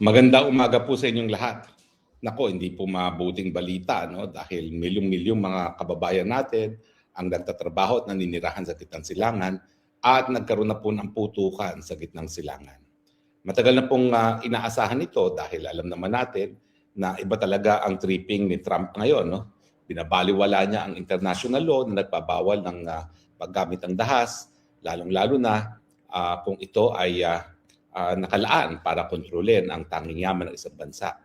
Maganda umaga po sa inyong lahat. Nako, hindi po mabuting balita, no? Dahil milyong-milyong mga kababayan natin ang nagtatrabaho at naninirahan sa gitnang silangan at nagkaroon na po ng putukan sa gitnang silangan. Matagal na pong inaasahan ito dahil alam naman natin na iba talaga ang tripping ni Trump ngayon, no? Binabaliwala niya ang international law na nagpabawal ng paggamit ng dahas, lalong-lalo na kung ito ay nakalaan para kontrolin ang tanging yaman ng isang bansa.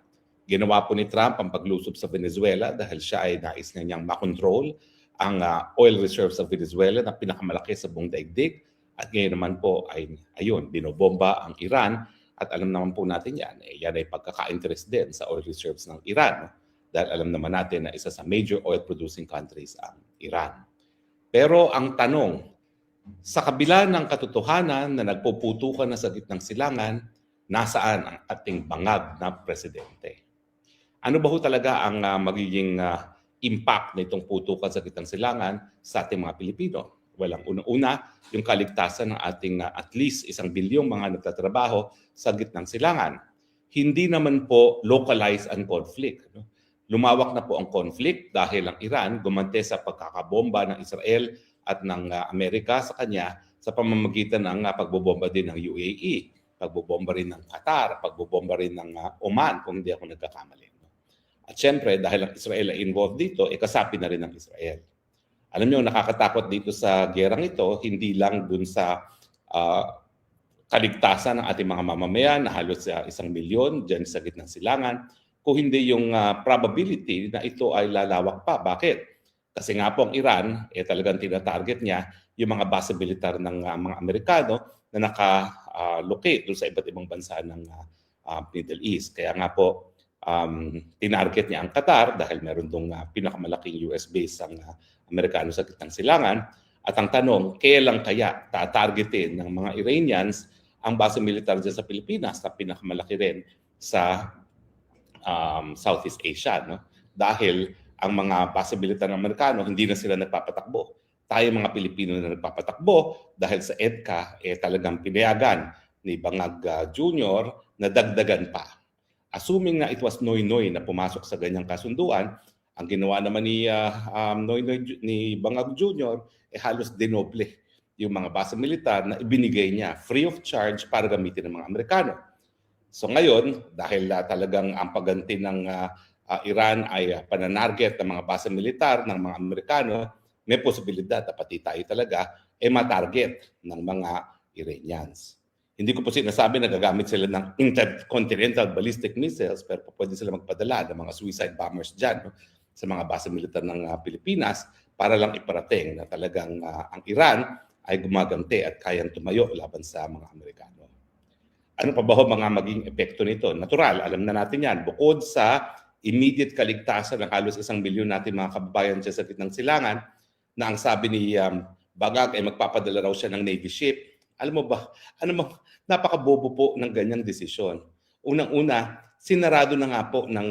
Ginawa po ni Trump ang paglusob sa Venezuela dahil siya ay nais na niyang makontrol ang oil reserves sa Venezuela na pinakamalaki sa buong daigdig. At ngayon naman po ay ayun, binobomba ang Iran at alam naman po natin yan. Yan ay pagkaka-interest din sa oil reserves ng Iran. Dahil alam naman natin na isa sa major oil producing countries ang Iran. Pero ang tanong, sa kabila ng katotohanan na nagpuputukan na sa gitnang silangan, nasaan ang ating bangag na presidente? Ano ba ho talaga ang magiging impact nitong putukan sa gitnang silangan sa ating mga Pilipino? Well, ang una-una, yung kaligtasan ng ating at least 1 bilyong mga nagtatrabaho sa gitnang silangan. Hindi naman po localized ang conflict. No? Lumawak na po ang conflict dahil ang Iran gumante sa pagkakabomba ng Israel at ng Amerika sa kanya sa pamamagitan ng pagbobomba din ng UAE, pagbobomba rin ng Qatar, pagbobomba rin ng Oman, kung hindi ako nagkakamali. At syempre, dahil ang Israel ay involved dito, kasapi na rin ng Israel. Alam niyo, nakakatakot dito sa gerang ito, hindi lang dun sa kaligtasan ng ating mga mamamayan na halos 1 milyon dyan sa gitnang silangan, kung hindi yung probability na ito ay lalawak pa. Bakit? Kasi nga po ang Iran, talagang tinatarget niya yung mga base militar ng mga Amerikano na naka-locate doon sa iba't ibang bansa ng Middle East. Kaya nga po, tinarget niya ang Qatar dahil meron dong pinakamalaking US base ang Amerikano sa gitnang silangan. At ang tanong, kailan kaya tatargetin ng mga Iranians ang base militar dyan sa Pilipinas na pinakamalaki rin sa Southeast Asia? No? Dahil ang mga base militar ng Amerikano, hindi na sila nagpapatakbo. Tayo mga Pilipino na nagpapatakbo dahil sa EDCA, talagang pinayagan ni Bangag Jr. na dagdagan pa. Assuming na it was Noynoy na pumasok sa ganyang kasunduan, ang ginawa naman ni Noynoy ni Bangag Jr. Halos dinoble yung mga base militar na ibinigay niya free of charge para gamitin ng mga Amerikano. So ngayon, dahil talagang ang pagganti ng Iran ay pananarget ng mga base militar ng mga Amerikano, may posibilidad na pati tayo talaga matarget ng mga Iranians. Hindi ko po sinasabi na gagamit sila ng intercontinental ballistic missiles, pero pwede sila magpadala ng mga suicide bombers dyan, no? Sa mga base militar ng Pilipinas para lang iparating na talagang ang Iran ay gumaganti at kayang tumayo laban sa mga Amerikano. Ano pa ba ho mga maging epekto nito? Natural, alam na natin yan. Bukod sa immediate kaligtasan ng halos 1 milyon natin mga kababayan dyan sa gitnang silangan, na ang sabi ni Bagag ay magpapadala raw siya ng Navy ship. Alam mo ba, napakabobo po ng ganyang desisyon. Unang-una, sinarado na nga po ng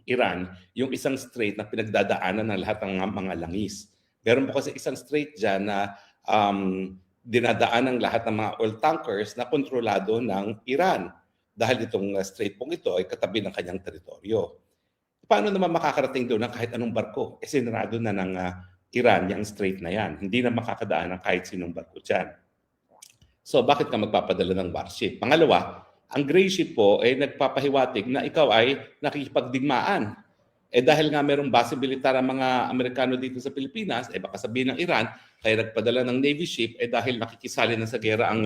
Iran yung isang strait na pinagdadaanan ng lahat ng mga langis. Meron po kasi isang strait dyan na dinadaan ng lahat ng mga oil tankers na kontrolado ng Iran. Dahil itong strait pong ito ay katabi ng kanyang teritoryo. Paano naman makakarating doon ng kahit anong barko? Sinarado na ng Iran yung strait na yan. Hindi na makakadaan ng kahit sinong barko dyan. So bakit ka magpapadala ng warship? Pangalawa, ang gray ship po ay nagpapahiwatig na ikaw ay nakikipagdigmaan. Dahil nga merong base militar ang mga Amerikano dito sa Pilipinas, baka sabihin ng Iran, kaya nagpadala ng Navy ship, dahil nakikisali na sa gera ang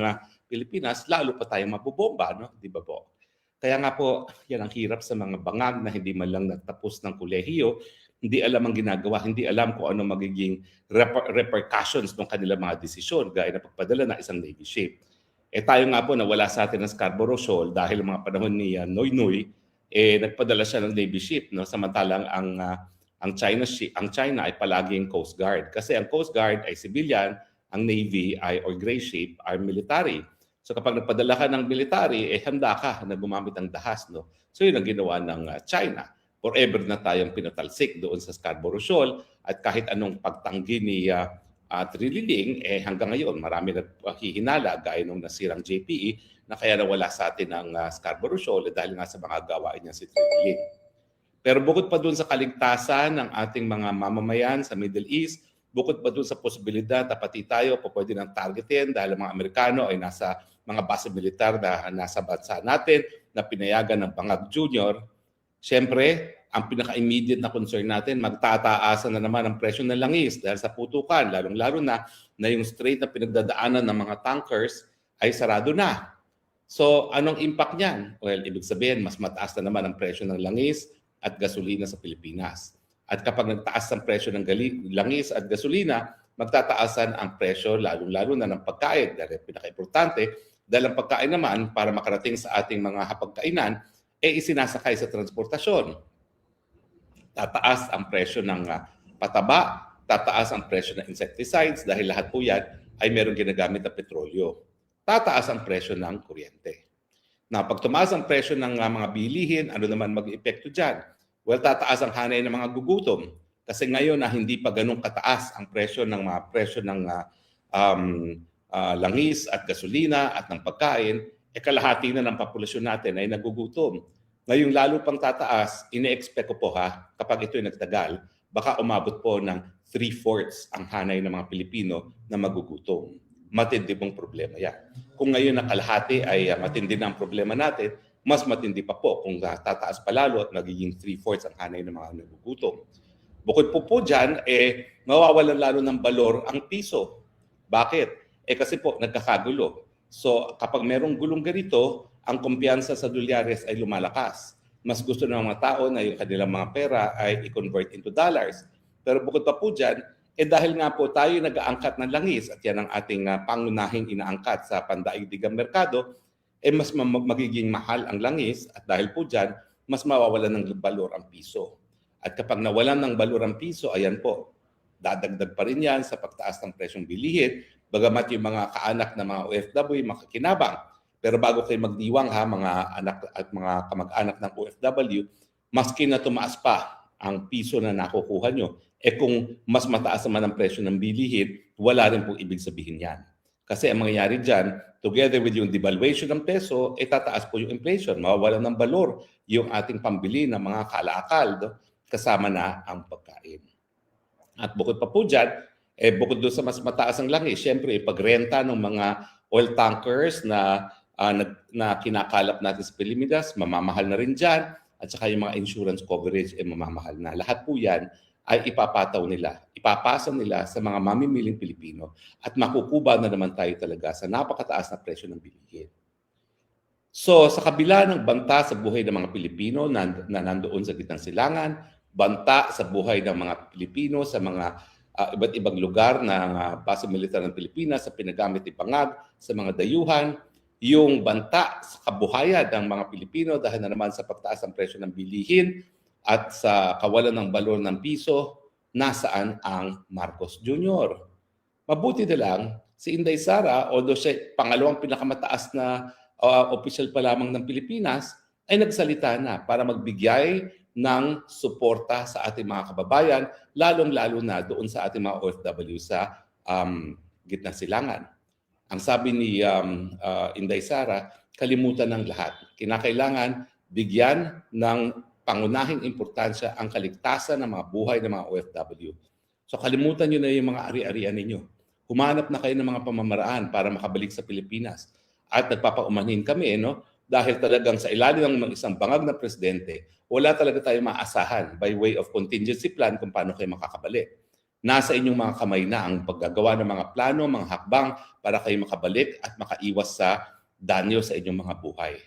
Pilipinas, lalo pa tayong mabobomba, no? Di ba po? Kaya nga po, yan ang hirap sa mga bangag na hindi man lang nagtapos ng kolehiyo, hindi alam ang ginagawa, hindi alam kung ano magiging repercussions ng kanilang mga desisyon, gaya na pagpadala ng isang Navy ship. Tayo nga po nawala sa atin ng Scarborough Shoal dahil mga panahon ni Noynoy, nagpadala siya ng Navy ship, no? Samantalang ang China ay palaging Coast Guard. Kasi ang Coast Guard ay civilian, ang Navy ay or gray ship ay military. So kapag nagpadala ka ng military, handa ka na gumamit ng dahas, no? So yun ang ginawa ng China. Forever na tayong pinatalsik doon sa Scarborough Shoal at kahit anong pagtanggi ni At Trililing, hanggang ngayon marami naghihinala gaya nung nasirang JPE na kaya nawala sa atin ang Scarborough Shoal dahil nga sa mga gawain niya si Trililing. Pero bukod pa dun sa kaligtasan ng ating mga mamamayan sa Middle East, bukod pa dun sa posibilidad na pati tayo pwede ng targetin dahil ang mga Amerikano ay nasa mga base militar na nasa bansa natin na pinayagan ng Bangag Jr., siyempre, ang pinaka-immediate na concern natin, magtataasan na naman ang presyo ng langis dahil sa putukan, lalong-lalo na yung strait na pinagdadaanan ng mga tankers ay sarado na. So, anong impact niyan? Well, ibig sabihin, mas mataas na naman ang presyo ng langis at gasolina sa Pilipinas. At kapag nagtaas ang presyo ng langis at gasolina, magtataasan ang presyo lalong-lalo na ng pagkain. Dahil pinaka-importante, dahil ang pagkain naman para makarating sa ating mga hapagkainan, isinasakay sa transportasyon. Tataas ang presyo ng pataba, tataas ang presyo ng insecticides dahil lahat po yan ay meron ginagamit na petrolyo. Tataas ang presyo ng kuryente. Na pag tumaas ang presyo ng mga bilihin, ano naman mag-epekto dyan? Well, tataas ang hanay ng mga gugutom. Kasi ngayon na hindi pa ganun kataas ang presyo ng langis at gasolina at ng pagkain, kalahati na ng populasyon natin ay nagugutom. Ngayong lalo pang tataas, ine-expect ko po kapag ito'y nagtagal, baka umabot po ng 3/4 ang hanay ng mga Pilipino na magugutom. Matindi pong problema yan. Kung ngayon na kalahati ay matindi na ang problema natin, mas matindi pa po kung tataas pa lalo at magiging 3/4 ang hanay ng mga nagugutom. Bukod po dyan, mawawalan lalo ng balor ang piso. Bakit? Kasi po nagkakagulo. So kapag merong gulong ganito, ang kumpiyansa sa dolyares ay lumalakas. Mas gusto ng mga tao na yung kanilang mga pera ay i-convert into dollars. Pero bukod pa po dyan, dahil nga po tayo nag-aangkat ng langis at yan ang ating pangunahing inaangkat sa pandaigdigang merkado, mas magiging mahal ang langis at dahil po dyan, mas mawawalan ng balor ang piso. At kapag nawalan ng balor ang piso, ayan po, dadagdag pa rin yan sa pagtaas ng presyong bilihin, bagamat yung mga kaanak na mga OFW makakinabang. Pero bago kayo magdiwang mga anak at mga kamag-anak ng OFW, maski na tumaas pa ang piso na nakukuha nyo, kung mas mataas naman ang presyo ng bilihin, wala rin pong ibig sabihin yan. Kasi ang mangyayari dyan, together with yung devaluation ng peso, tataas po yung inflation. Mawawalan ng balor yung ating pambili ng mga kalaakal, kasama na ang pagkain. At bukod pa po dyan, bukod doon sa mas mataas ang langis, syempre pagrenta ng mga oil tankers na kinakalap natin sa Pilipinas, mamamahal na rin dyan. At saka yung mga insurance coverage mamamahal na. Lahat po yan ay ipapataw nila, ipapasa nila sa mga mamimiling Pilipino at makukuba na naman tayo talaga sa napakataas na presyo ng bilihin. So sa kabila ng banta sa buhay ng mga Pilipino na nandoon sa gitnang silangan, banta sa buhay ng mga Pilipino sa mga iba't ibang lugar ng base militar ng Pilipinas sa pinagamit ni Bangag, sa mga dayuhan, yung banta sa kabuhayan ng mga Pilipino dahil na naman sa pagtaas ng presyo ng bilihin at sa kawalan ng balor ng piso, nasaan ang Marcos Jr.? Mabuti na lang, si Inday Sara, although siya pangalawang pinakamataas na opisyal pa lamang ng Pilipinas, ay nagsalita na para magbigay ng suporta sa ating mga kababayan, lalong-lalo na doon sa ating mga OFW sa gitnang silangan. Ang sabi ni Inday Sara, kalimutan ng lahat. Kinakailangan bigyan ng pangunahing importansya ang kaligtasan ng mga buhay ng mga OFW. So kalimutan nyo na yung mga ari-arian ninyo. Humanap na kayo ng mga pamamaraan para makabalik sa Pilipinas. At nagpapaumanhin kami, dahil talagang sa ilalim ng isang bangag na presidente, wala talaga tayong maasahan by way of contingency plan kung paano kayo makakabalik. Nasa inyong mga kamay na ang paggagawa ng mga plano, mga hakbang para kayo makabalik at makaiwas sa danyo sa inyong mga buhay.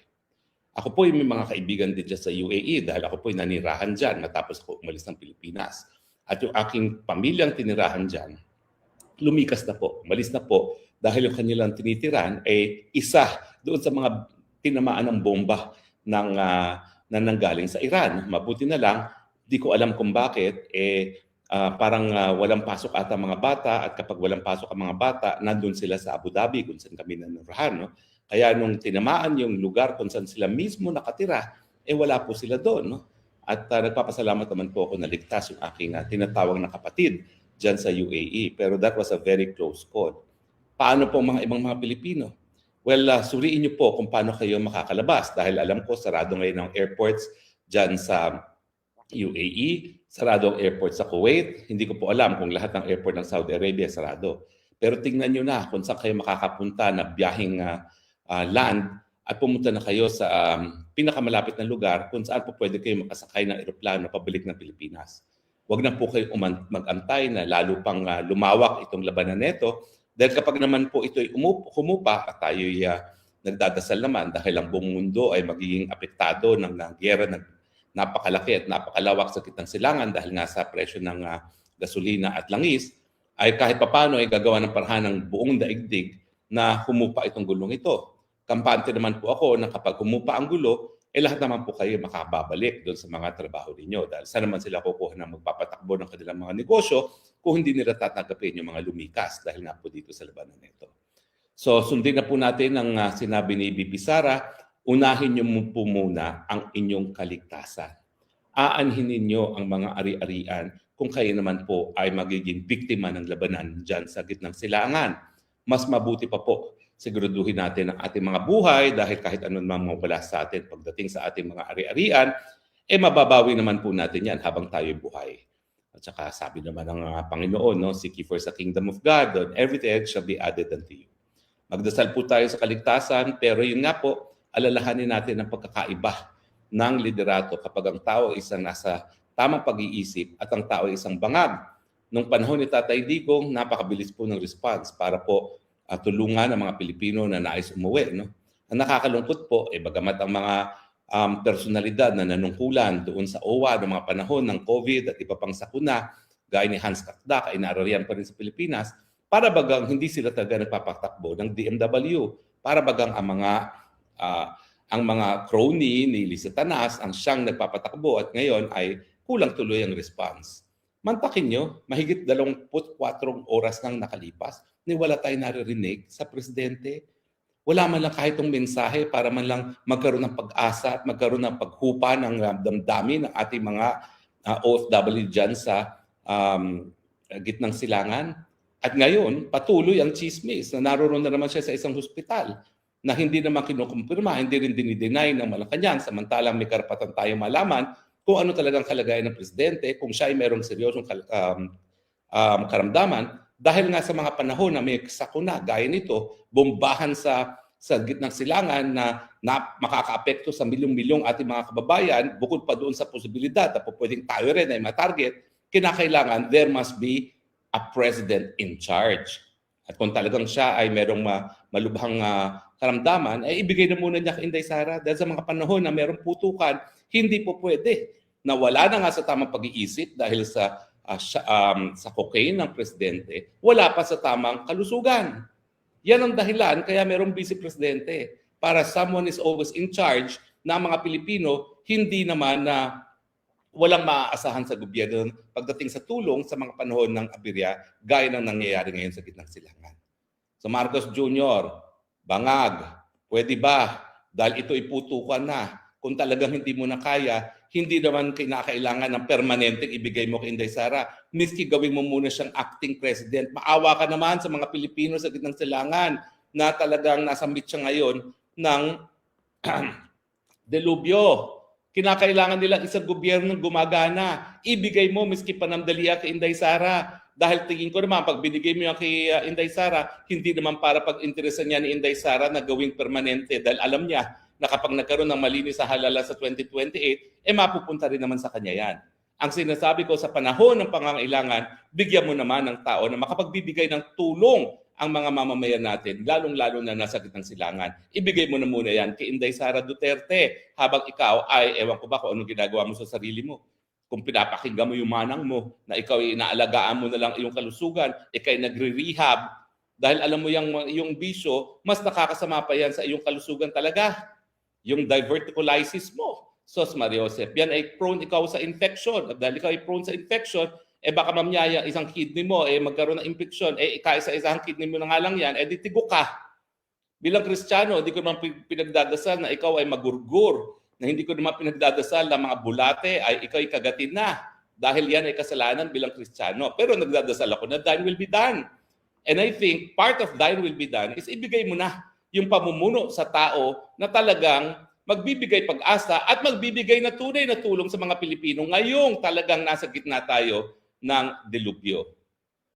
Ako po may mga kaibigan din dyan sa UAE dahil ako po nanirahan dyan matapos ako umalis ng Pilipinas. At yung aking pamilyang tinirahan dyan, lumikas na po, umalis na po dahil yung kanilang tinitiran ay isa doon sa mga tinamaan ng bomba na nanggaling sa Iran. Mabuti na lang, di ko alam kung bakit, parang walang pasok ata mga bata at kapag walang pasok ang mga bata, nandun sila sa Abu Dhabi kung saan kami nanirahan. Kaya nung tinamaan yung lugar kung saan sila mismo nakatira, wala po sila doon. At nagpapasalamat naman po ako na ligtas yung aking tinatawag na kapatid dyan sa UAE. Pero that was a very close call. Paano po mga ibang mga Pilipino? Well, suriin niyo po kung paano kayo makakalabas dahil alam ko sarado ngayon ang airports dyan sa UAE, sarado ang airport sa Kuwait. Hindi ko po alam kung lahat ng airport ng Saudi Arabia sarado. Pero tingnan niyo na kung saan kayo makakapunta na biyaheng land at pumunta na kayo sa pinakamalapit na lugar kung saan po pwede kayo makasakay ng eroplano pabalik ng Pilipinas. Huwag na po kayo mag-antay na lalo pang lumawak itong labanan nito. Dahil kapag naman po ito'y humupa at tayo'y nagdadasal naman dahil ang buong mundo ay magiging apektado ng giyera na napakalaki at napakalawak sa kitang silangan dahil nga sa presyo ng gasolina at langis, ay kahit papano ay gagawa ng paraan ng buong daigdig na humupa itong gulong ito. Kampante naman po ako na kapag humupa ang gulo, lahat naman po kayo makababalik doon sa mga trabaho ninyo. Dahil saan naman sila kukuha na magpapatakbo ng kanilang mga negosyo kung hindi nila tatanggapin yung mga lumikas dahil nga po dito sa labanan nito. So sundin na po natin ang sinabi ni BP Sara, unahin niyo po muna ang inyong kaligtasan. Aanhin ninyo ang mga ari-arian kung kayo naman po ay magiging biktima ng labanan dyan sa gitnang silangan. Mas mabuti pa po siguraduhin natin ang ating mga buhay dahil kahit ano naman mawala sa atin pagdating sa ating mga ari-arian, mababawi naman po natin yan habang tayo buhay. At saka sabi naman ng Panginoon, no, seek ye first the kingdom of God, and everything shall be added unto you. Magdasal po tayo sa kaligtasan, pero yun nga po, alalahanin natin ang pagkakaiba ng liderato kapag ang tao isang nasa tamang pag-iisip at ang tao isang bangag. Nung panahon ni Tatay Digong, napakabilis po ng response para po tulungan ang mga Pilipino na nais umuwi. No? Ang nakakalungkot po, bagamat ang mga personalidad na nanungkulan doon sa OWA ng mga panahon ng COVID at iba pang sakuna, gaya ni Hans Kakdak ay narariyan pa rin sa Pilipinas, para bagang hindi sila talaga nagpapatakbo ng DMW, para bagang ang mga crony ni Lisa Tanas ang siyang nagpapatakbo at ngayon ay kulang tuloy ang response. Mantakin nyo, mahigit 24 oras nang nakalipas, ni wala tayong naririnig sa presidente. Wala man lang kahit ng mensahe para man lang magkaroon ng pag-asa at magkaroon ng paghupa ng damdamin ng ating mga OFW dyan sa gitnang silangan. At ngayon, patuloy ang chismis na naroon na naman siya sa isang hospital na hindi naman kinukumpirma, hindi rin dinideny ng Malacanang, samantalang may karapatan tayo malaman kung ano talagang kalagayan ng presidente, kung siya ay mayroong seryosong karamdaman, dahil nga sa mga panahon na may sakuna gaya nito, bombahan sa gitnang silangan na makakaapekto sa milyong-milyong ating mga kababayan, bukod pa doon sa posibilidad na pwedeng tayo rin ay matarget, kinakailangan there must be a president in charge. At kung talagang siya ay merong malubhang karamdaman, ibigay na muna niya kay Inday Sara dahil sa mga panahon na merong putukan, hindi po pwede na wala na nga sa tamang pag-iisip dahil sa cocaine ng presidente, wala pa sa tamang kalusugan. Yan ang dahilan kaya merong vice presidente para someone is always in charge na mga Pilipino hindi naman na walang maaasahan sa gobyerno pagdating sa tulong sa mga panahon ng aberya gaya ng nangyayari ngayon sa gitnang silangan. So Marcos Jr., bangag, pwede ba? Dahil ito iputukan na. Kung talagang hindi mo na kaya, hindi naman kinakailangan ng permanenteng ibigay mo kay Inday Sara. Miski gawin mo muna siyang acting president. Maawa ka naman sa mga Pilipino sa gitnang silangan na talagang nasambit siya ngayon ng delubyo. Kinakailangan nila isang gobyerno gumagana. Ibigay mo miski panandaliya kay Inday Sara. Dahil tingin ko naman, pag binigay mo yan kay Inday Sara, hindi naman para pag-interesan niya ni Inday Sara na gawing permanente. Dahil alam niya na kapag nagkaroon ng malinis sa halala sa 2028, mapupunta rin naman sa kanya yan. Ang sinasabi ko sa panahon ng pangangailangan, bigyan mo naman ng tao na makapagbibigay ng tulong ang mga mamamayan natin, lalong-lalo na nasa gitnang silangan. Ibigay mo na muna yan kay Inday Sara Duterte habang ikaw ay, ewan ko ba kung anong ginagawa mo sa sarili mo. Kung pinapakinggan mo yung manang mo, na ikaw ay inaalagaan mo na lang iyong kalusugan, ikaw ay nagre-rehab, dahil alam mo yung bisyo, mas nakakasama pa yan sa iyong kalusugan talaga. Yung diverticulitis mo, Sos Maria Josep, yan ay prone ikaw sa infection. At dahil ikaw ay prone sa infection, baka mamaya isang kidney mo, magkaroon ng infection, kaisa-isang kidney mo na nga lang yan, ditigo ka. Bilang Kristiyano, hindi ko naman pinagdadasal na ikaw ay magurgur, na hindi ko naman pinagdadasal na mga bulate ay ikaw ay kagatin na. dahil yan ay kasalanan bilang Kristiyano. Pero nagdadasal ako na thine will be done. And I think part of thine will be done is ibigay mo na yung pamumuno sa tao na talagang magbibigay pag-asa at magbibigay na tunay na tulong sa mga Pilipino ngayong talagang nasa gitna tayo ng delubyo.